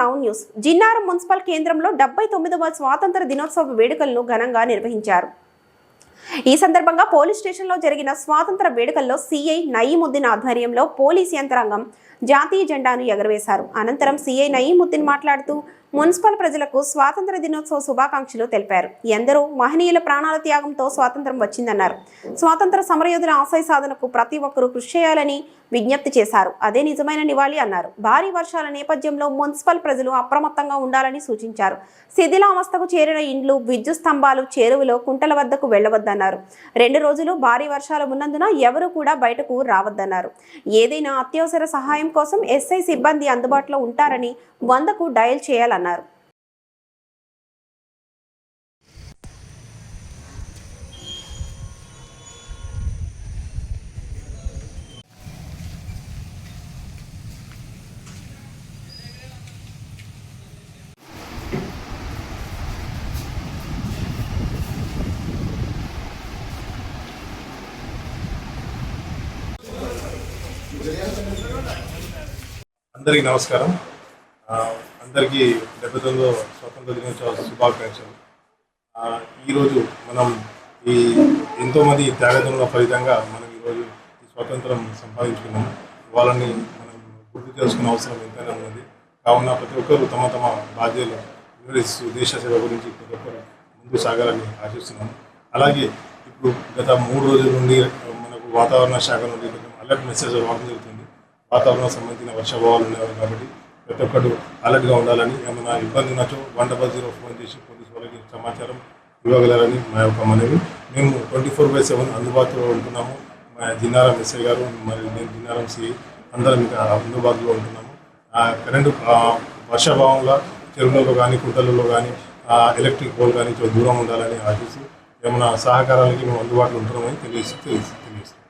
Now news. Jinnaram municipal కేంద్రంలో 79వ స్వాతంత్ర దినోత్సవ వేడుకలను ఘనంగా నిర్వహించారు. ఈ సందర్భంగా పోలీస్ స్టేషన్లో జరిగిన స్వాతంత్ర వేడుకల్లో సిఐ నయీముద్దీన్ ఆధ్వర్యంలో పోలీస్ యంత్రాంగం జాతీయ జెండాను ఎగరవేశారు. అనంతరం సిఐ నయీముద్దీన్ మాట్లాడుతూ మున్సిపల్ ప్రజలకు స్వాతంత్ర దినోత్సవ శుభాకాంక్షలు తెలిపారు. ఎందరో మహనీయుల ప్రాణాల త్యాగంతో స్వాతంత్రం వచ్చిందన్నారు. స్వాతంత్ర సమరయోధుల ఆశయ సాధనకు ప్రతి ఒక్కరూ కృషి చేయాలని విజ్ఞప్తి చేశారు. అదే నిజమైన నివాళి అన్నారు. భారీ వర్షాల నేపథ్యంలో మున్సిపల్ ప్రజలు అప్రమత్తంగా ఉండాలని సూచించారు. శిథిలావస్థకు చేరిన ఇండ్లు, విద్యుత్ స్తంభాలు, చెరువులో కుంటల వద్దకు వెళ్లవద్దన్నారు. 2 రోజులు భారీ వర్షాలు ఉన్నందున ఎవరు కూడా బయటకు రావద్దన్నారు. ఏదైనా అత్యవసర సహాయం కోసం ఎస్ఐ సిబ్బంది అందుబాటులో ఉంటారని 100కు డయల్ చేయాలన్నారు. అందరికీ నమస్కారం. అందరికీ 79వ స్వాతంత్ర దినోత్సవ శుభాకాంక్షలు. ఈరోజు మనం ఎంతోమంది త్యాగదనుల ఫలితంగా మనం ఈరోజు ఈ స్వాతంత్రం సంపాదించుకున్నాము. వాళ్ళని మనం గుర్తు చేసుకునే అవసరం ఎంతైనా ఉన్నది. కావున ప్రతి ఒక్కరు తమ తమ బాధ్యతలు నిర్వహిస్తూ దేశ సేవ గురించి ప్రతి ఒక్కరు ముందు సాగాలని ఆశిస్తున్నాము. అలాగే ఇప్పుడు గత 3 రోజుల నుండి మనకు వాతావరణ శాఖ నుండి అలర్ట్ మెసేజ్ రావడం జరుగుతుంది. వాతావరణం సంబంధించిన వర్షాభావాలు ఉన్నాయి కాబట్టి ప్రతి ఒక్కరు అలర్ట్గా ఉండాలని, ఏమైనా ఇబ్బంది ఉన్నచో 100 ఫోన్ చేసి పోలీసు వాళ్ళకి సమాచారం ఇవ్వగలరని మా యొక్క మనవి. మేము 24/7 అందుబాటులో ఉంటున్నాము. మా జిన్నారం ఎస్ఐ గారు మరియు నేను జిన్నారం సిఐ అందరం ఇంకా అందుబాటులో ఉంటున్నాము. కరెంటు వర్షాభావంలో చెరువులలో కానీ కుంటలలో కానీ ఎలక్ట్రిక్ పోల్ కానీ దూరం ఉండాలని ఆశిస్తూ ఏమైనా సహకారాలకి మేము అందుబాటులో ఉంటున్నామని తెలియజేస్తాం.